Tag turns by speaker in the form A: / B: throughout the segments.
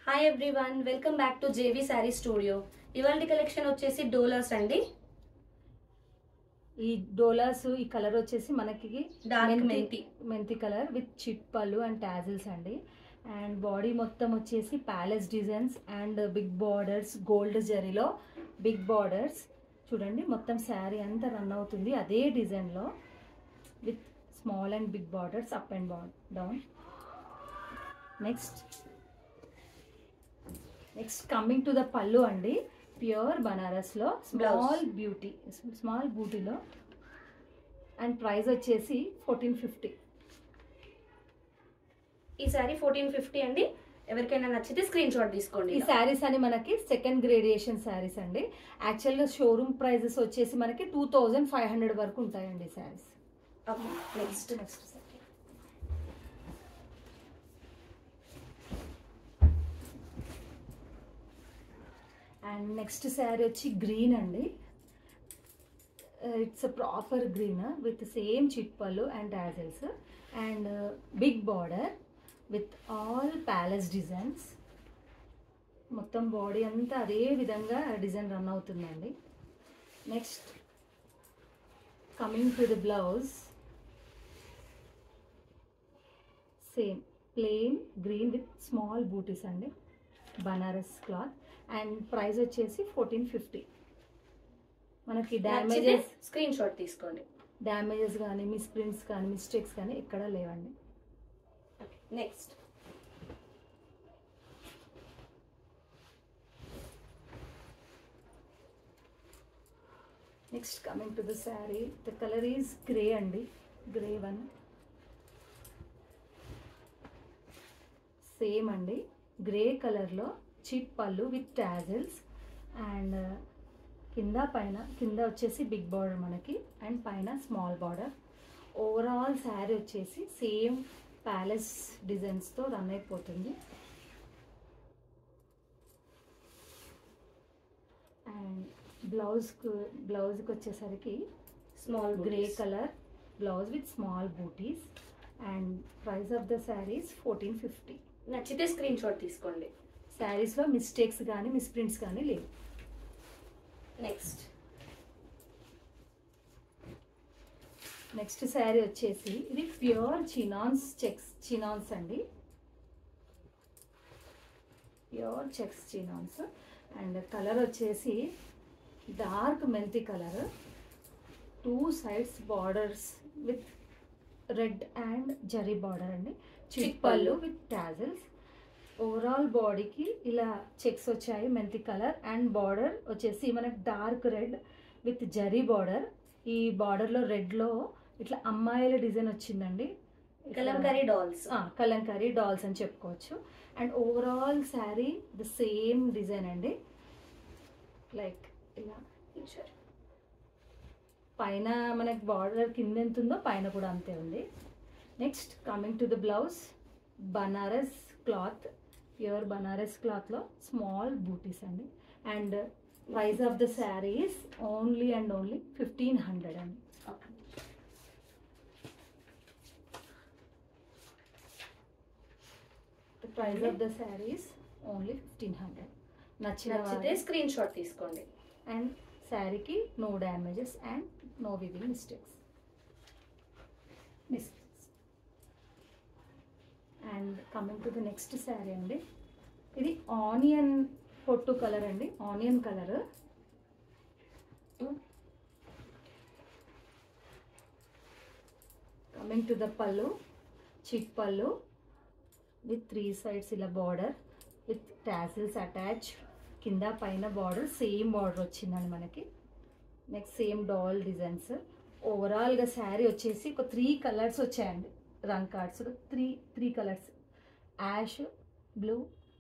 A: Hi everyone, welcome back to JV sari studio. ఇవాల్టి collection వచ్చేసి డోలాస్ అండి.
B: ఈ డోలాస్ ఈ కలర్ వచ్చేసి మనకి
A: డార్క్
B: మెంతి కలర్ విత్ చిట్ పళ్ళు అండ్ టాజిల్స్ అండి. అండ్ బాడీ మొత్తం వచ్చేసి palace designs and big borders, gold జరీలో బిగ్ బార్డర్స్. చూడండి మొత్తం శారీ అంతా రన్ అవుతుంది అదే డిజైన్లో with small and big borders up and down. Next coming to the పళ్ళు అండి. ప్యూర్ బనారస్లో స్మాల్ బూటీలో అండ్ ప్రైస్ వచ్చేసి 1450.
A: ఈ శారీ 1450 అండి. ఎవరికైనా నచ్చితే స్క్రీన్ షాట్ తీసుకోండి.
B: ఈ శారీస్ అని మనకి సెకండ్ గ్రేడియేషన్ శారీస్ అండి. యాక్చువల్గా షోరూమ్ ప్రైజెస్ వచ్చేసి మనకి 2500 వరకు ఉంటాయండి saris.
A: Next
B: and next sari వచ్చి గ్రీన్ అండి. It's a proper green with same చిట్ పళ్ళు and tassels and big border with all palace designs. మొత్తం బాడీ అంతా అదే విధంగా డిజైన్ రన్ అవుతుందండి. Next coming to the blouse, same plain green with small butis అండి, బనారస్ క్లాత్. అండ్ ప్రైస్ వచ్చేసి 1450. మనకి డ్యామేజెస్
A: స్క్రీన్ షాట్ తీసుకోండి.
B: డ్యామేజెస్ కానీ మిస్ప్రింట్స్ కానీ మిస్టేక్స్ కానీ ఎక్కడా లేవండి. Next coming to the sari, the colour is grey అండి, గ్రే వన్. సేమ్ అండి, గ్రే కలర్లో చిట్ పళ్ళు విత్ టాజిల్స్ అండ్ కింద వచ్చేసి బిగ్ బార్డర్ మనకి అండ్ పైన స్మాల్ బార్డర్. ఓవరాల్ శారీ వచ్చేసి సేమ్ ప్యాలెస్ డిజైన్స్తో రన్ అయిపోతుంది. అండ్ బ్లౌజ్కి వచ్చేసరికి
A: small
B: grey colour blouse with small butis and price of the saris 1450.
A: నచ్చితే స్క్రీన్ షాట్ తీసుకోండి.
B: శారీస్లో మిస్టేక్స్ కానీ మిస్ప్రింట్స్ కానీ లేవు. నెక్స్ట్ శారీ వచ్చేసి ఇది ప్యూర్ చినాన్స్ అండి, ప్యూర్ చెక్స్ చినాన్స్. అండ్ కలర్ వచ్చేసి డార్క్ మెంతి colour, 2 sides borders with red and zari border అండి, chit pallu with tassels. Overall బాడీకి ఇలా చెక్స్ వచ్చాయి మెంతి కలర్ అండ్ బార్డర్ వచ్చేసి మనకి dark red with zari border. ఈ బార్డర్లో రెడ్లో ఇట్లా అమ్మాయిల డిజైన్ వచ్చిందండి, కలంకారీ డాల్స్ అని చెప్పుకోవచ్చు. And overall sari the same design అండి, లైక్ ఇలా పైన మనకి బార్డర్ కింద ఎంత ఉందో పైన కూడా అంతే ఉంది. Next coming to the blouse, Banaras cloth, pure Banaras క్లాత్లో స్మాల్ బూటీస్ అండి. And price of the saris only 1500 అండి. The price of the saris only 1500.
A: నచ్చితే స్క్రీన్ షాట్ తీసుకోండి.
B: అండ్ శారీకి no damages and no weaving mistakes. And coming to the next sari అండి, ఇది onion పొట్టు colour అండి, onion colour. Coming to the pallu, చిట్ pallu with 3 sides ఇలా బార్డర్ విత్ టాసిల్స్ అటాచ్. కింద పైన బార్డర్ సేమ్ బార్డర్ వచ్చిందండి మనకి. నెక్స్ట్ సేమ్ డాల్ డిజైన్స్. ఓవరాల్గా శారీ వచ్చేసి ఒక 3 కలర్స్ వచ్చాయండి, రంగ్ cards, 3 colours, ash, blue,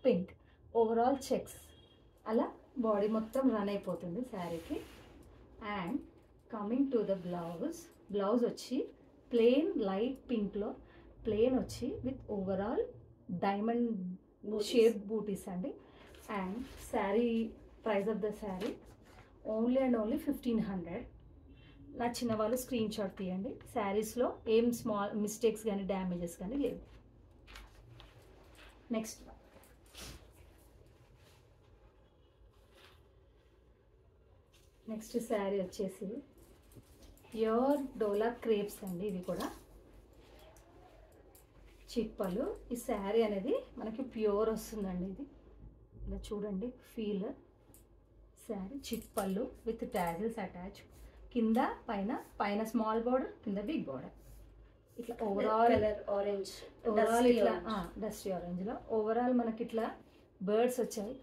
B: pink. Overall checks అలా బాడీ మొత్తం రన్ అయిపోతుంది శారీకి. And coming to the blouse వచ్చి ప్లెయిన్ లైట్ పింక్లో ప్లెయిన్ వచ్చి with overall diamond shape butis అండి. And sari price of the sari only 1500. నచ్చిన వాళ్ళు స్క్రీన్ షాట్ తీయండి. శారీస్లో ఏం స్మాల్ మిస్టేక్స్ కానీ డ్యామేజెస్ కానీ లేవు. నెక్స్ట్ నెక్స్ట్ శారీ వచ్చేసి ప్యూర్ డోలా క్రేప్స్ అండి. ఇది కూడా చిప్పలు. ఈ శారీ అనేది మనకి ప్యూర్ వస్తుందండి. ఇది ఇలా చూడండి ఫీల్. శారీ చిప్పలు విత్ టాజిల్స్ అటాచ్. కింద పైన స్మాల్ బార్డర్, కింద బిగ్ బార్డర్. ఇట్లా ఓవరాల్
A: ఆరెంజ్,
B: ఓవరాల్ ఇట్లా డస్టీ ఆరెంజ్లో ఓవరాల్ మనకి ఇట్లా బర్డ్స్ వచ్చాయి.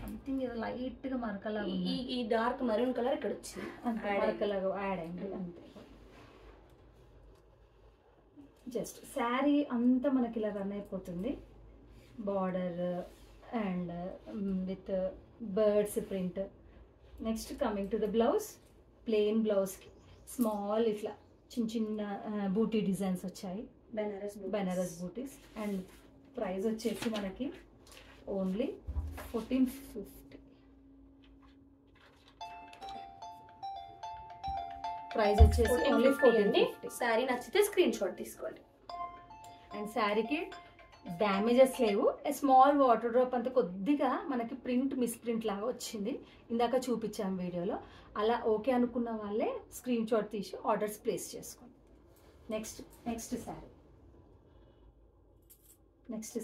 B: సంథింగ్ ఏదో లైట్గా మరకలాగా
A: ఈ డార్క్ మరూన్ కలర్ ఇక్కడ వచ్చింది,
B: అంతే మరకలాగా యాడ్ అయింది అంతే. జస్ట్ శారీ అంతా మనకి ఇలా రన్ అయిపోతుంది. Border and with birds print. Next coming to the blouse. Plain బ్లౌజ్కి స్మాల్ ఇట్లా చిన్న చిన్న బూటీ డిజైన్స్ వచ్చాయి, బెనారస్ బూటీస్. అండ్ ప్రైస్ వచ్చేసి మనకి ఓన్లీ 1450. ప్రైస్ వచ్చేసి ఓన్లీ 1450.
A: శారీ నచ్చితే స్క్రీన్ షాట్ తీసుకోండి.
B: అండ్ శారీకి డ్యామేజెస్ లేవు. స్మాల్ వాటర్ డ్రాప్ అంతా కొద్దిగా మనకి ప్రింట్ మిస్ప్రింట్ లాగా వచ్చింది, ఇందాక చూపించాం వీడియోలో. అలా ఓకే అనుకున్న వాళ్ళే స్క్రీన్ షాట్ తీసి ఆర్డర్స్ ప్లేస్ చేసుకోండి. నెక్స్ట్ శారీ. నెక్స్ట్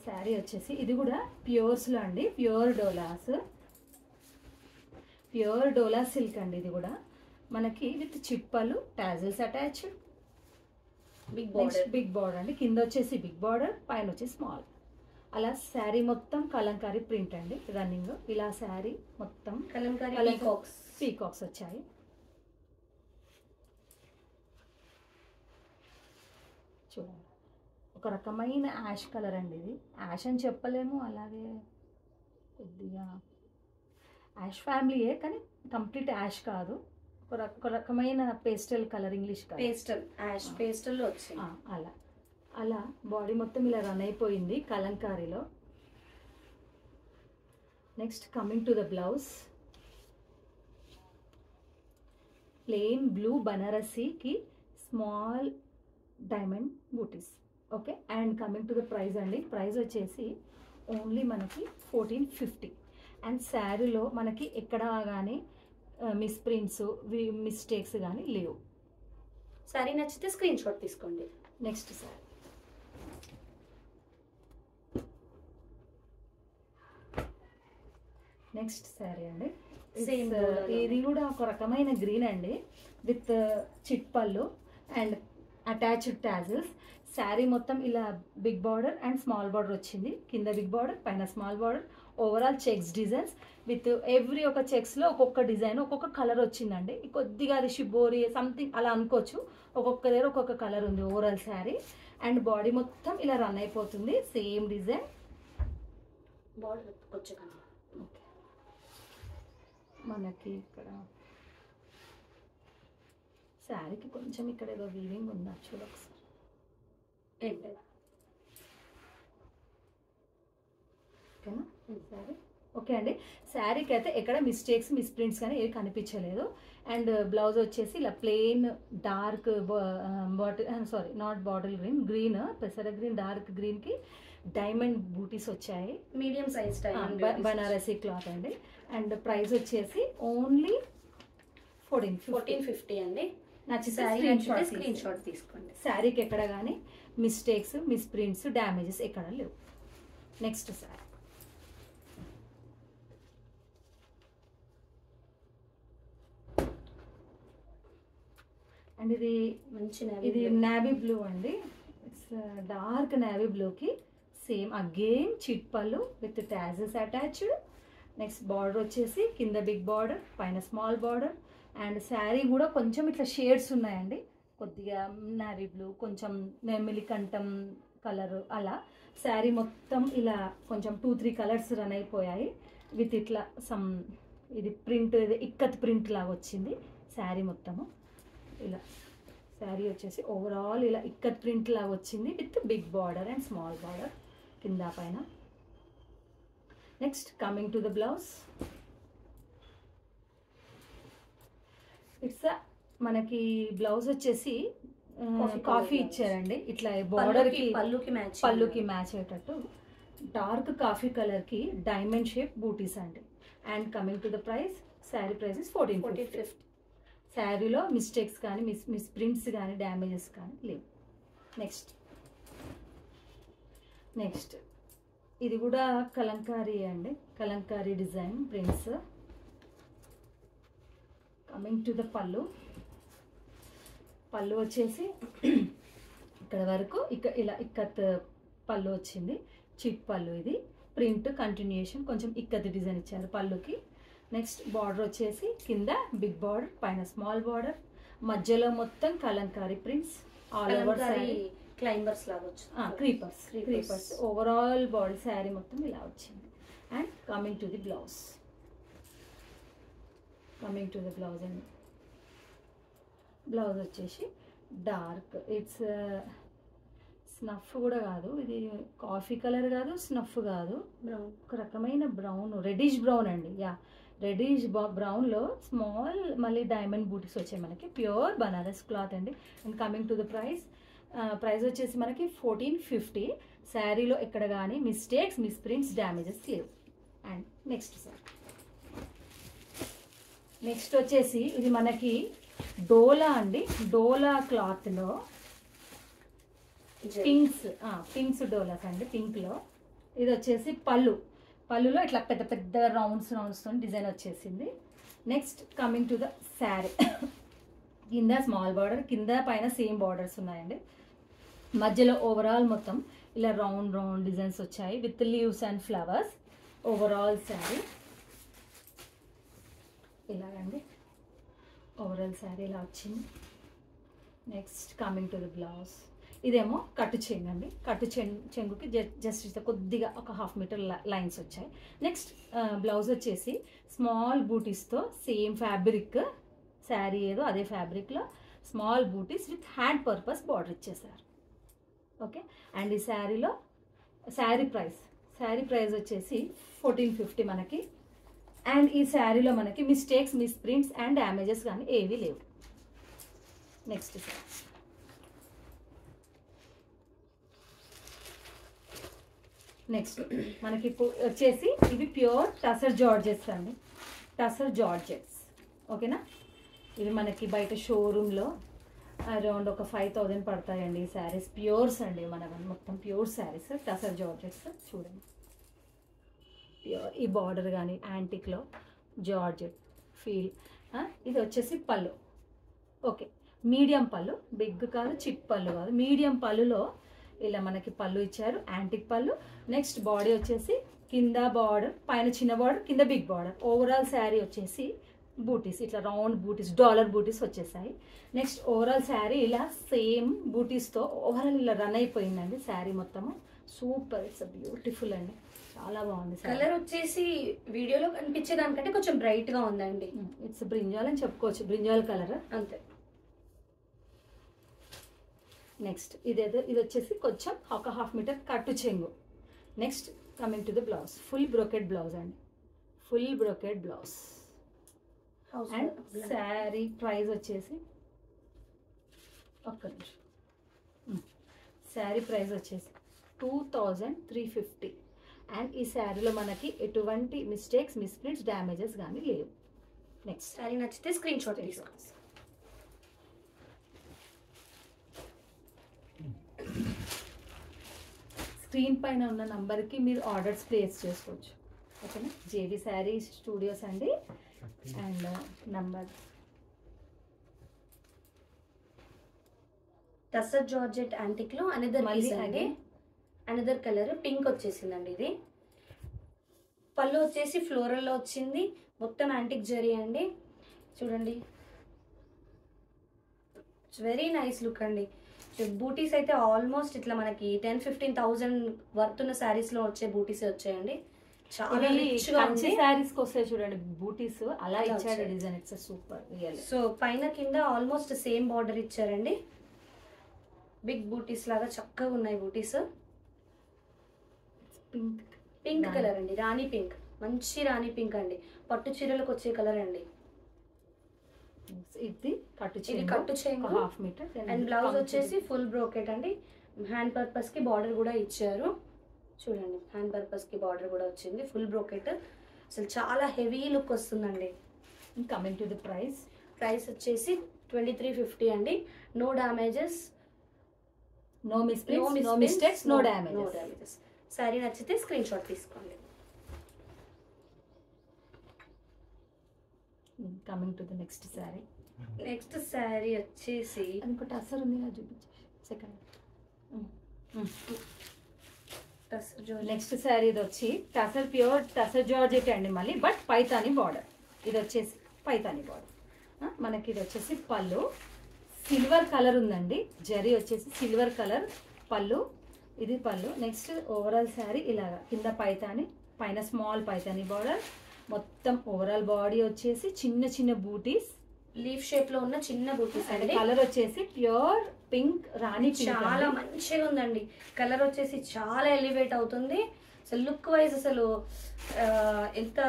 B: శారీ వచ్చేసి ఇది కూడా ప్యూర్స్లో అండి. ప్యూర్ డోలా సిల్క్ అండి. ఇది కూడా మనకి విత్ చిప్పలు, టాజిల్స్ అటాచ్డ్, బిగ్ బార్డర్ అండి. కింద వచ్చేసి బిగ్ బార్డర్, పైన వచ్చేసి స్మాల్. అలా శారీ మొత్తం కలంకారీ ప్రింట్ అండి రన్నింగ్. ఇలా శారీ మొత్తం కలంకారీ పీకాక్స్ వచ్చాయి. చూడండి ఒక రకమైన యాష్ కలర్ అండి. ఇది యాష్ అని చెప్పలేము, అలాగే కొద్దిగా యాష్ ఫ్యామిలీయే కానీ కంప్లీట్ యాష్ కాదు. ఒక రకమైన పేస్టల్ కలర్, ఇంగ్లీష్ కలర్
A: పేస్టల్లో వచ్చింది.
B: అలా బాడీ మొత్తం ఇలా రన్ అయిపోయింది కలంకారీలో. Next coming to the blouse. Plain blue బనారసీకి small diamond butis. Okay. And coming to the price అండి. ప్రైస్ వచ్చేసి ఓన్లీ మనకి 1450. అండ్ శారీలో మనకి ఎక్కడ కానీ మిస్ప్రింట్స్, మిస్టేక్స్ కానీ లేవు.
A: శారీ నచ్చితే స్క్రీన్ షాట్ తీసుకోండి.
B: నెక్స్ట్ శారీ. నెక్స్ట్ శారీ అండి. ఇది కూడా ఒక రకమైన గ్రీన్ అండి విత్ చిట్పళ్ళు అండ్ అటాచ్డ్ టాజిల్స్. శారీ మొత్తం ఇలా big border and small border వచ్చింది. కింద బిగ్ బార్డర్, పైన small border. Overall checks designs with every ఒక చెక్స్లో ఒక్కొక్క డిజైన్, ఒక్కొక్క కలర్ వచ్చిందండి. కొద్దిగా అది షిబోరి సంథింగ్ అలా అనుకోవచ్చు. ఒక్కొక్క దగ్గర ఒక్కొక్క కలర్ ఉంది ఓవరాల్ శారీ. అండ్ బాడీ మొత్తం ఇలా రన్ అయిపోతుంది సేమ్ డిజైన్.
A: బార్డర్ వచ్చేకండి
B: మనకి ఇక్కడ శారీకి కొంచెం ఇక్కడ ఏదో వీవింగ్ ఉందా చూడ ఒకసారి. ఓకేనా శారీ? ఓకే అండి. శారీకి అయితే ఎక్కడ మిస్టేక్స్, మిస్ప్రింట్స్ కానీ ఏవి కనిపించలేదు. అండ్ బ్లౌజ్ వచ్చేసి ఇలా plain dark not bottle green, పెసర గ్రీన్, డార్క్ గ్రీన్కి డైమండ్ బూటీస్ వచ్చాయి.
A: మీడియం సైజ్
B: బనారసీ క్లాత్ అండి. అండ్ ప్రైస్ వచ్చేసి ఓన్లీ
A: 1450 అండి.
B: నచ్చితే
A: స్క్రీన్ షాట్ తీసుకోండి.
B: శారీకి ఎక్కడ కానీ మిస్టేక్స్, మిస్ప్రింట్స్, డ్యామేజెస్ ఎక్కడ లేవు. నెక్స్ట్ శారీ. అండ్ ఇది నావీ బ్లూ అండి. ఇట్స్ డార్క్ నావీ బ్లూకి సేమ్ అగైన్ చిట్పళ్ళు with tassels attached. Next border వచ్చేసి కింద బిగ్ బార్డర్, పైన స్మాల్ బార్డర్. అండ్ శారీ కూడా కొంచెం ఇట్లా షేడ్స్ ఉన్నాయండి. కొద్దిగా నావీ బ్లూ, కొంచెం నెమిలికంఠం కలర్. అలా శారీ మొత్తం ఇలా కొంచెం 2-3 కలర్స్ రన్ అయిపోయాయి విత్ ఇట్లా సమ్ ఇది ప్రింట్, ఇది ఇక్కత్ ప్రింట్ లాగా వచ్చింది శారీ మొత్తము. ఇలా శారీ వచ్చేసి ఓవరాల్ ఇలా ఇక్కత్ ప్రింట్ లాగా వచ్చింది with big border and small border కింద పైన. Next coming to the blouse. It's మనకి బ్లౌజ్ వచ్చేసి కాఫీ ఇచ్చారండి. ఇట్లా బార్డర్ కి
A: పళ్ళుకి
B: మ్యాచ్ అయ్యేటట్టు డార్క్ కాఫీ కలర్ కి డైమండ్ షేప్ బూటీస్ అండి. And coming to the price, sari price is 1450. శారీలో మిస్టేక్స్ కానీ మిస్ ప్రింట్స్ కానీ డ్యామేజెస్ కానీ లేవు. నెక్స్ట్ ఇది కూడా కలంకారీ అండి, Kalamkari design prints. Coming to the పళ్ళు వచ్చేసి ఇక్కడ వరకు ఇలా ఇక్కత్ పళ్ళు వచ్చింది, చిట్ పళ్ళు. ఇది ప్రింట్ కంటిన్యూషన్, కొంచెం ఇక్కత్ డిజైన్ ఇచ్చారు పళ్ళుకి. నెక్స్ట్ బార్డర్ వచ్చేసి కింద బిగ్ బార్డర్, పైన స్మాల్ బార్డర్, మధ్యలో మొత్తం Kalamkari prints. All over sari
A: climbers లాగా వచ్చింది,
B: క్రీపర్స్ ఓవరాల్ బాడీ శారీ మొత్తం ఇలా వచ్చింది. And coming to the blouse అండి. బ్లౌజ్ వచ్చేసి డార్క్, ఇట్స్ స్నఫ్ కూడా కాదు, ఇది కాఫీ కలర్ కాదు, స్నఫ్ కాదు, ఒక రకమైన బ్రౌన్, రెడ్డిష్ బ్రౌన్ అండి. రెడ్డిష్ బ్రౌన్లో స్మాల్ మళ్ళీ డైమండ్ బూటీస్ వచ్చాయి మనకి. ప్యూర్ బనారస్ క్లాత్ అండి. And coming to the price వచ్చేసి మనకి 1450. శారీలో ఎక్కడ కానీ మిస్టేక్స్, మిస్ప్రింట్స్, డ్యామేజెస్ లేవు. అండ్ నెక్స్ట్ వచ్చేసి ఇది మనకి డోలా అండి. డోలా క్లాత్లో పింక్స్ డోలాస్ అండి, పింక్లో. ఇది వచ్చేసి పళ్ళులో ఇట్లా పెద్ద పెద్ద రౌండ్స్ తో డిజైన్ వచ్చేసింది. Next coming to the sari, కింద స్మాల్ బార్డర్, కింద పైన సేమ్ బార్డర్స్ ఉన్నాయండి. మధ్యలో ఓవరాల్ మొత్తం ఇలా రౌండ్ డిజైన్స్ వచ్చాయి with leaves and flowers. Overall sari ఇలాగండి, ఓవరాల్ శారీ ఇలా వచ్చింది. Next coming to the blouse, ఇదేమో కట్టు చెంగు అండి. కట్టు చెంగుకి జస్ట్ కొద్దిగా ఒక 1/2 మీటర్ లైన్స్ వచ్చాయి. నెక్స్ట్ బ్లౌజ్ వచ్చేసి స్మాల్ బూటీస్తో సేమ్ ఫ్యాబ్రిక్, శారీ ఏదో అదే ఫ్యాబ్రిక్లో small butis with hand purpose border ఇచ్చేసారు. ఓకే. అండ్ ఈ శారీలో శారీ ప్రైస్ వచ్చేసి 1450 మనకి. అండ్ ఈ శారీలో మనకి మిస్టేక్స్, మిస్ప్రింట్స్ అండ్ డ్యామేజెస్ కానీ ఏవీ లేవు. నెక్స్ట్ మనకి వచ్చేసి ఇవి ప్యూర్ టసర్ జార్జెట్స్ అండి, టసర్ జార్జెట్స్. ఓకేనా. ఇవి మనకి బయట షోరూంలో అరౌండ్ ఒక 5000 పడతాయండి ఈ శారీస్. ప్యూర్స్ అండి, మన మొత్తం ప్యూర్ శారీస్, టసర్ జార్జెట్స్. చూడండి ప్యూర్, ఈ బార్డర్ కానీ యాంటిక్లో జార్జెట్ ఫీల్. ఇది వచ్చేసి పళ్ళు. ఓకే, మీడియం పళ్ళు, బిగ్ కాదు, చిట్ పళ్ళు కాదు, మీడియం పళ్ళులో ఇలా మనకి పళ్ళు ఇచ్చారు, యాంటిక్ పళ్ళు. నెక్స్ట్ బాడీ వచ్చేసి కింద బార్డర్, పైన చిన్న బార్డర్, కింద బిగ్ బార్డర్. ఓవరాల్ శారీ వచ్చేసి బూటీస్, ఇట్లా రౌండ్ బూటీస్, డాలర్ బూటీస్ వచ్చేసాయి. నెక్స్ట్ ఓవరాల్ శారీ ఇలా సేమ్ బూటీస్తో ఓవరాల్ ఇలా రన్ అయిపోయిందండి శారీ మొత్తము. సూపర్, ఇట్స్ బ్యూటిఫుల్ అండి, చాలా బాగుంది.
A: కలర్ వచ్చేసి వీడియోలో కనిపించే దానికంటే కొంచెం బ్రైట్ గా ఉందండి.
B: ఇట్స్ బ్రింజాల్ అని చెప్పుకోవచ్చు, బ్రింజాల్ కలర్
A: అంతే.
B: నెక్స్ట్ ఇది వచ్చేసి కొంచెం ఒక 1/2 మీటర్ కట్టు చెంగు. Next coming to the blouse, full brocade blouse అండి, full brocade blouse. And sari price వచ్చేసి ఒక్క నిమిషం, శారీ ప్రైస్ వచ్చేసి 2350. అండ్ ఈ శారీలో మనకి ఎటువంటి మిస్టేక్స్, మిస్ప్రింట్స్, డ్యామేజెస్ కానీ లేవు. నెక్స్ట్
A: శారీ నచ్చితే స్క్రీన్ షాట్ తీసుకోండి.
B: స్క్రీన్ పైన ఉన్న నంబర్కి మీరు ఆర్డర్స్ ప్లేస్ చేసుకోవచ్చు. ఓకేనా. జేవి శారీ స్టూడియోస్ అండి. And number
A: tussar georgette antique లో అనదర్ పీస్ అండి, అనదర్ కలర్ పింక్ వచ్చేసిందండి. ఇది పళ్ళు వచ్చేసి ఫ్లోరల్ లో వచ్చింది, మొత్తం యాంటిక్ జరీ అండి. చూడండి, వెరీ నైస్ లుక్ అండి. బూటీస్ అయితే ఆల్మోస్ట్ ఇట్లా మనకి 10-15,000 వర్త్ ఉన్న శారీస్ లో వచ్చే బూటీస్ వచ్చాయండి. చాలా రిచ్ గా ఉంది.
B: శారీస్ కి వస్తాయి చూడండి బూటీస్, అలా ఇచ్చాడు design. It's super real.
A: So పైన కింద ఆల్మోస్ట్ సేమ్ బార్డర్ ఇచ్చారండి, బిగ్ బూటీస్ లాగా చక్కగా ఉన్నాయి బూటీస్. పింక్ కలర్ అండి, రాణి పింక్, మంచి రాణి పింక్ అండి, పట్టు చీరలకు వచ్చే కలర్ అండి.
B: ఇది కట్టు
A: ఇది
B: చెంగు
A: కట్టు చెంగు
B: హాఫ్ మీటర్.
A: అండ్ బ్లౌజ్ వచ్చేసి ఫుల్ బ్రోకెట్ అండి. హ్యాండ్ పర్పస్ కి బార్డర్ కూడా ఇచ్చారు చూడండి. హ్యాండ్ పర్పస్ కి బార్డర్ కూడా వచ్చింది, ఫుల్ బ్రోకెట్. అసలు చాలా హెవీ లుక్ వస్తుందండి.
B: కమింగ్ టు ది ప్రైస్
A: వచ్చేసి 2350 అండి. No damages,
B: no mistakes, no damages.
A: Sari నచ్చితే స్క్రీన్ షాట్ తీసుకోండి.
B: Coming to the next sari.
A: Next sari వచ్చేసి
B: ఇంకోటి అసలు ఉంది కదా, చూపించే సెకండ్. నెక్స్ట్ శారీ ఇది వచ్చి టసర్, ప్యూర్ టసర్ జార్జెట్ అండి మళ్ళీ, బట్ పైతాని బార్డర్. ఇది వచ్చేసి పైతాని బార్డర్. మనకి ఇది వచ్చేసి పళ్ళు సిల్వర్ కలర్ ఉందండి, జరీ వచ్చేసి సిల్వర్ కలర్ పళ్ళు. ఇది పళ్ళు. నెక్స్ట్ ఓవరాల్ శారీ ఇలాగా కింద పైతాని, పైన స్మాల్ పైతాని బార్డర్. మొత్తం ఓవరాల్ బాడీ వచ్చేసి చిన్న చిన్న బూటీస్,
A: లీఫ్ షేప్ లో ఉన్న చిన్న బూటీస్ అండి.
B: కలర్ వచ్చేసి ప్యూర్ పింక్, రాణి పింక్.
A: చాలా మంచిగా ఉందండి. కలర్ వచ్చేసి చాలా ఎలివేట్ అవుతుంది. అసలు లుక్ వైజ్ అసలు ఎంత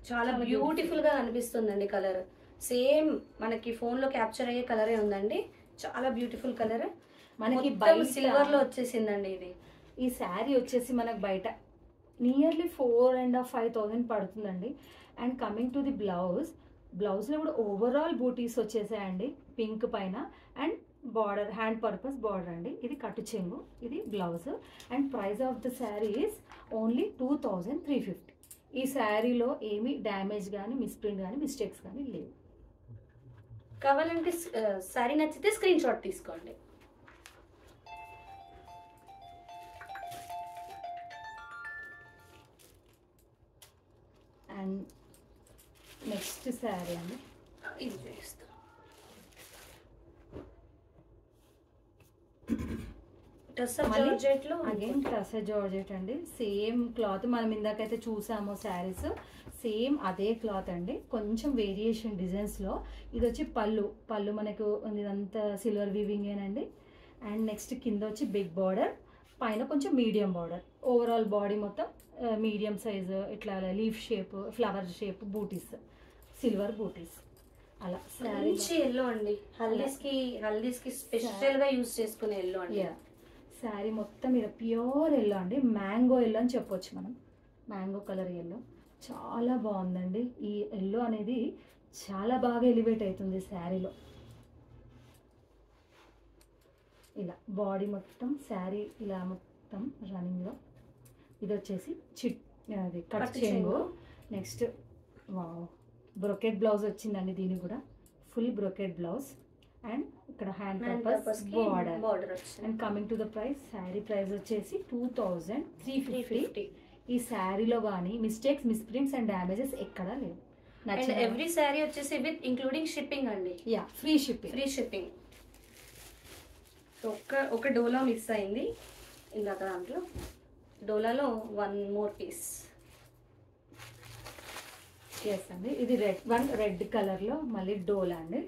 A: చాలా బ్యూటిఫుల్ గా కనిపిస్తుందండి. కలర్ సేమ్ మనకి ఫోన్ లో క్యాప్చర్ అయ్యే కలరే ఉందండి. చాలా బ్యూటిఫుల్ కలర్. మనకి సిల్వర్ లో వచ్చేసిందండి. ఇది
B: ఈ శారీ వచ్చేసి మనకు బయట నియర్లీ 4,500 పడుతుందండి. అండ్ కమింగ్ టు ది బ్లౌజ్లో కూడా ఓవరాల్ బూటీస్ వచ్చేసాయండి పింక్ పైన. And border hand purpose border అండి. ఇది కట్టు చెంగు, ఇది blouse. And price of the sari is only 2350. ఈ శారీలో ఏమీ డ్యామేజ్ కానీ, మిస్ప్రింట్ కానీ, మిస్టేక్స్ కానీ లేవు.
A: కావాలంటే శారీ నచ్చితే స్క్రీన్ షాట్ తీసుకోండి.
B: అండ్ నెక్స్ట్ శారీ అండి
A: ఇది చూపిస్తాం.
B: అగైన్ టసర్ జార్జెట్ అండి. సేమ్ క్లాత్ మనం ఇందాకైతే చూసాము శారీస్, సేమ్ అదే క్లాత్ అండి. కొంచెం వేరియేషన్ డిజైన్స్లో. ఇది వచ్చి పళ్ళు మనకు ఇదంతా సిల్వర్ వీవింగ్ ఏనండి. అండ్ నెక్స్ట్ కింద వచ్చి బిగ్ బార్డర్, పైన కొంచెం మీడియం బార్డర్. ఓవరాల్ బాడీ మొత్తం మీడియం సైజు ఇట్లా లీఫ్ షేప్, ఫ్లవర్ షేప్ బూటీస్, సిల్వర్ బూటీస్ అలా.
A: మంచి ఎల్లో అండి. హల్దీస్కి స్పెషల్గా యూజ్ చేసుకునే ఎల్లో అండి.
B: శారీ మొత్తం ఇలా ప్యూర్ ఎల్లో అండి, మ్యాంగో ఎల్లో అని చెప్పొచ్చు మనం. మ్యాంగో కలర్ ఎల్లో చాలా బాగుందండి. ఈ ఎల్లో అనేది చాలా బాగా ఎలివేట్ అవుతుంది శారీలో. ఇలా బాడీ మొత్తం శారీ ఇలా మొత్తం రన్నింగ్లో. ఇది వచ్చేసి అది కట్ చెంగు. నెక్స్ట్ బ్రొకెట్ బ్లౌజ్ వచ్చిందండి. దీనికి కూడా ఫుల్ బ్రొకెట్ బ్లౌజ్. అండ్ ఇక్కడ hand purpose border. And coming to the price, sari price వచ్చేసి 2350. ఈ శారీలో కానీ మిస్టేక్స్, మిస్ప్రింట్స్ అండ్ డ్యామేజెస్ ఎక్కడా లేవు.
A: ఎవ్రీ శారీ వచ్చేసి విత్ ఇంక్లూడింగ్ షిప్పింగ్ అండి.
B: Free shipping.
A: ఒక డోలా మిస్ అయింది ఇందాక. దాంట్లో డోలాలో 1 more piece.
B: ఎస్ అండి. ఇది రెడ్ కలర్లో మళ్ళీ డోలా అండి.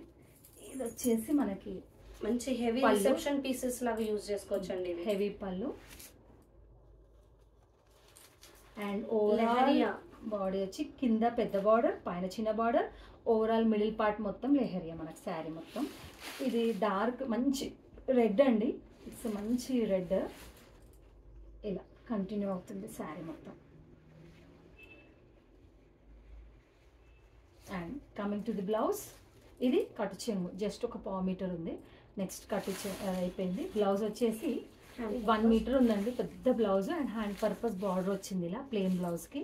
B: ఇది వచ్చేసి మనకి
A: మంచి హెవీ రిసెప్షన్ పీసెస్ లాగా యూజ్ చేసుకోవచ్చు అండి.
B: హెవీ పళ్ళు. అండ్ ఓవరాల్ బాడీ వచ్చి కింద పెద్ద బార్డర్, పైన చిన్న బార్డర్. ఓవరాల్ మిడిల్ పార్ట్ మొత్తం లెహరియా మనకి శారీ మొత్తం. ఇది డార్క్ మంచి రెడ్ అండి. ఇట్స్ మంచి రెడ్. ఇలా కంటిన్యూ అవుతుంది శారీ మొత్తం. And coming to the blouse, ఇది కట్టు చెంగు, జస్ట్ ఒక 1 మీటర్ ఉంది. నెక్స్ట్ కట్టు అయిపోయింది. బ్లౌజ్ వచ్చేసి 1 మీటర్ ఉందండి, పెద్ద blouse. And hand purpose border వచ్చింది ఇలా ప్లెయిన్ బ్లౌజ్కి.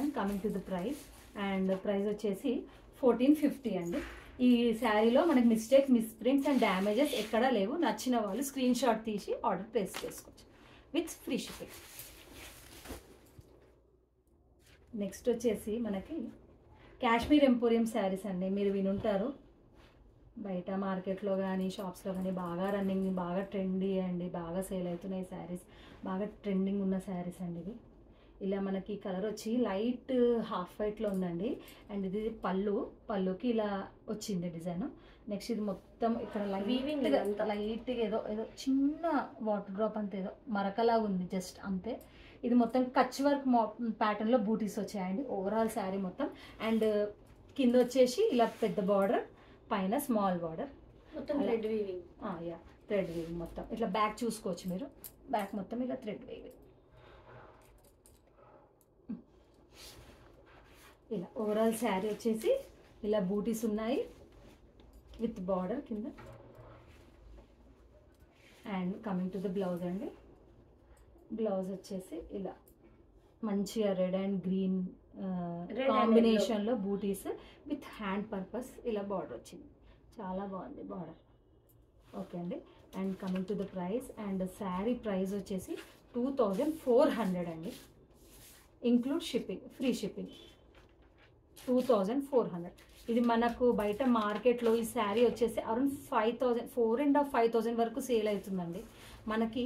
B: And coming to the price, and price వచ్చేసి 1450 అండి. ఈ శారీలో మనకి మిస్టేక్స్, మిస్ప్రింట్స్ అండ్ డ్యామేజెస్ ఎక్కడా లేవు. నచ్చిన వాళ్ళు స్క్రీన్ షాట్ తీసి ఆర్డర్ ప్లేస్ చేసుకోవచ్చు విత్ ఫ్రీ షిప్పింగ్. నెక్స్ట్ వచ్చేసి మనకి కాశ్మీర్ ఎంపోరియం శారీస్ అండి. మీరు వినుంటారు, బయట మార్కెట్లో కానీ షాప్స్లో కానీ బాగా రన్నింగ్, బాగా ట్రెండీ అండి, బాగా సేల్ అవుతున్నాయి శారీస్. బాగా ట్రెండింగ్ ఉన్న శారీస్ అండి ఇవి. ఇలా మనకి కలర్ వచ్చి లైట్ హాఫ్ వైట్లో ఉందండి. అండ్ ఇది పళ్ళుకి ఇలా వచ్చింది డిజైన్. నెక్స్ట్ ఇది మొత్తం ఇక్కడ లైట్గా ఏదో చిన్న వాటర్ డ్రాప్ అంతే, ఏదో మరకలాగా ఉంది జస్ట్ అంతే. ఇది మొత్తం కచ్ వర్క్ ప్యాటర్న్ లో బూటీస్ వచ్చాయండి ఓవరాల్ శారీ మొత్తం. అండ్ కింద వచ్చేసి ఇలా పెద్ద బార్డర్, పైన స్మాల్ బార్డర్,
A: మొత్తం thread weaving.
B: Yeah thread weaving మొత్తం. ఇట్లా బ్యాక్ చూసుకోవచ్చు మీరు, బ్యాక్ మొత్తం ఇలా థ్రెడ్ వీవింగ్. ఇలా ఓవరాల్ శారీ వచ్చేసి ఇలా బూటీస్ ఉన్నాయి విత్ బార్డర్ కింద. And coming to the blouse అండి. బ్లౌజ్ వచ్చేసి ఇలా మంచిగా రెడ్ అండ్ గ్రీన్ కాంబినేషన్లో బూటీస్ విత్ హ్యాండ్ పర్పస్ ఇలా బార్డర్ వచ్చింది. చాలా బాగుంది బార్డర్. ఓకే అండి. And coming to the price, and sari price వచ్చేసి 2400 అండి, ఇంక్లూడ్ షిప్పింగ్, ఫ్రీ షిప్పింగ్ 2400. ఇది మనకు బయట మార్కెట్లో ఈ శారీ వచ్చేసి అరౌండ్ 5000, 4,500 వరకు సేల్ అవుతుందండి. మనకి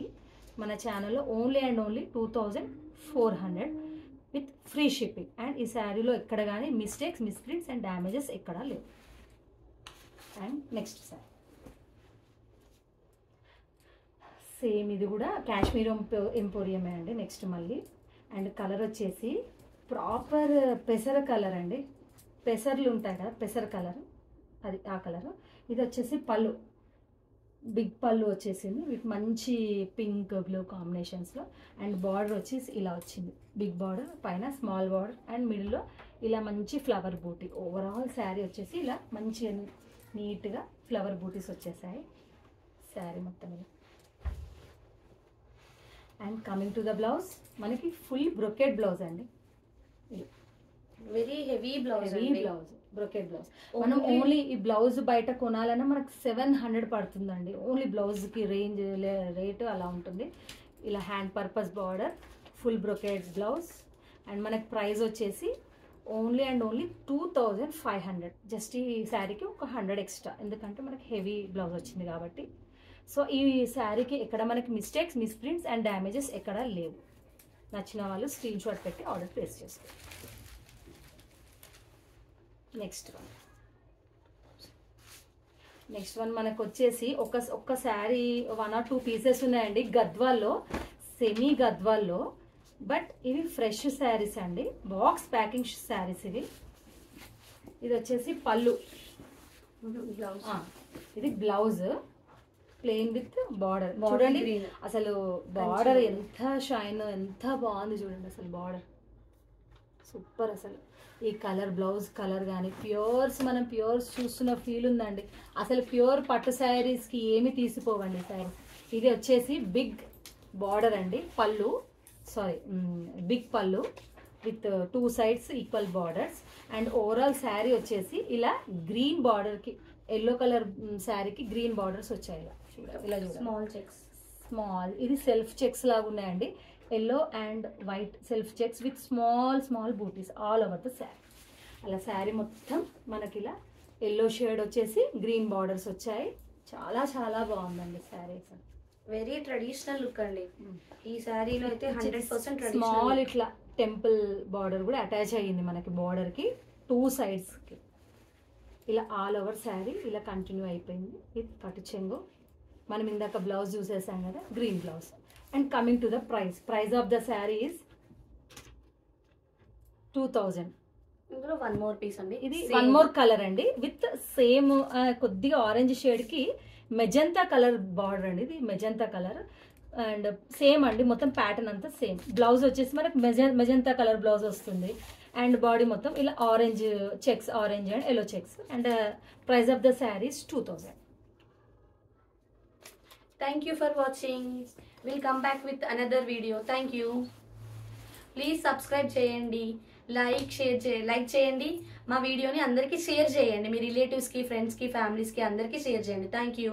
B: మన ఛానల్లో only and only 2400 with free shipping. And ఈ శారీలో ఎక్కడ కానీ మిస్టేక్స్, మిస్ప్రింట్స్ అండ్ డ్యామేజెస్ ఎక్కడా లేవు. అండ్ నెక్స్ట్ శారీ సేమ్, ఇది కూడా కాశ్మీర్ ఎంపోరియమే అండి. నెక్స్ట్ మళ్ళీ, అండ్ కలర్ వచ్చేసి ప్రాపర్ పెసర కలర్ అండి. పెసర్లు ఉంటాయి కదా, పెసర కలర్, అది ఆ కలర్. ఇది వచ్చేసి పళ్ళు, బిగ్ పళ్ళు వచ్చేసింది విత్ మంచి పింక్ బ్లూ కాంబినేషన్స్లో. అండ్ బార్డర్ వచ్చేసి ఇలా వచ్చింది, బిగ్ బార్డర్, పైన స్మాల్ బార్డర్ అండ్ మిడిల్లో ఇలా మంచి ఫ్లవర్ బూటీ. ఓవరాల్ శారీ వచ్చేసి ఇలా మంచిగా నీట్గా ఫ్లవర్ బూటీస్ వచ్చేసాయి శారీ మొత్తం ఇలా. And coming to the blouse, మనకి ఫుల్ బ్రొకెట్ బ్లౌజ్ అండి.
A: Very heavy blouse,
B: blouse brocade blouse. మనం ఓన్లీ ఈ బ్లౌజ్ బయట కొనాలన్నా మనకు 700 పడుతుందండి. ఓన్లీ బ్లౌజ్కి రేంజ్ రేటు అలా ఉంటుంది. ఇలా hand purpose border, full brocade blouse. And మనకి ప్రైస్ వచ్చేసి ఓన్లీ అండ్ ఓన్లీ 2500. జస్ట్ ఈ శారీకి ఒక 100 ఎక్స్ట్రా, ఎందుకంటే మనకి హెవీ బ్లౌజ్ వచ్చింది కాబట్టి. సో ఈ శారీకి ఎక్కడ మనకి మిస్టేక్స్, మిస్ప్రింట్స్ అండ్ డ్యామేజెస్ ఎక్కడా లేవు. నచ్చిన వాళ్ళు స్క్రీన్ షాట్ పెట్టి ఆర్డర్ ప్లేస్ చేసుకోండి. నెక్స్ట్ వన్ మనకు వచ్చేసి ఒక్క శారీ 1 or 2 పీసెస్ ఉన్నాయండి గద్వాల్లో, సెమీ గద్వాల్లో. బట్ ఇవి ఫ్రెష్ శారీస్ అండి, బాక్స్ ప్యాకింగ్ శారీస్ ఇవి. ఇది వచ్చేసి పళ్ళు, ఇది బ్లౌజ్ ప్లెయిన్ విత్ బార్డర్. చూడండి అసలు బార్డర్ ఎంత షైన్, ఎంత బాగుంది చూడండి అసలు బార్డర్, సూపర్. అసలు ఈ కలర్, బ్లౌజ్ కలర్ కానీ ప్యూర్స్, మనం ప్యూర్స్ చూస్తున్న ఫీల్ ఉందండి. అసలు ప్యూర్ పట్టు శారీస్కి ఏమి తీసిపోవండి శారీస్. ఇది వచ్చేసి బిగ్ బార్డర్ అండి, pallu, big pallu with 2 sides equal borders. And overall sari వచ్చేసి ఇలా గ్రీన్ బార్డర్కి, ఎల్లో కలర్ శారీకి గ్రీన్ బార్డర్స్ వచ్చాయి ఇలా చూడండి.
A: స్మాల్ చెక్స్,
B: స్మాల్, ఇది సెల్ఫ్ చెక్స్ లాగా ఉన్నాయండి. Yellow and white self checks with small butis all over the sari. అలా శారీ మొత్తం మనకి ఇలా ఎల్లో షేడ్ వచ్చేసి గ్రీన్ బార్డర్స్ వచ్చాయి. చాలా చాలా బాగుందండి శారీ.
A: వెరీ ట్రెడిషనల్ లుక్ అండి ఈ శారీలో అయితే. 100%
B: స్మాల్ ఇట్లా టెంపుల్ బార్డర్ కూడా అటాచ్ అయ్యింది మనకి బార్డర్కి 2 sides. ఇలా ఆల్ ఓవర్ శారీ ఇలా కంటిన్యూ అయిపోయింది విత్ పట్టు చెంగు. మనం ఇందాక బ్లౌజ్ చూసేసాం కదా, green blouse. And coming to the price of the sari is 2000.
A: ఇందులో 1 more piece అండి.
B: ఇది 1 more కలర్ అండి విత్ సేమ్ కొద్దిగా ఆరెంజ్ షేడ్కి మెజంతా కలర్ బార్డర్ అండి. ఇది మెజంతా కలర్ అండ్ సేమ్ అండి, మొత్తం ప్యాటర్న్ అంతా సేమ్. బ్లౌజ్ వచ్చేసి మనకి మెజంతా కలర్ బ్లౌజ్ వస్తుంది. అండ్ బాడీ మొత్తం ఇలా orange checks, orange and yellow checks. And price of the saris 2000.
A: Thank you for watching. We'll come back with another video. Thank you. Please subscribe చేయండి, like చేయండి. మా వీడియోని అందరికీ షేర్ చేయండి, మీ రిలేటివ్స్కి, ఫ్రెండ్స్కి, ఫ్యామిలీస్కి అందరికీ షేర్ చేయండి. Thank you.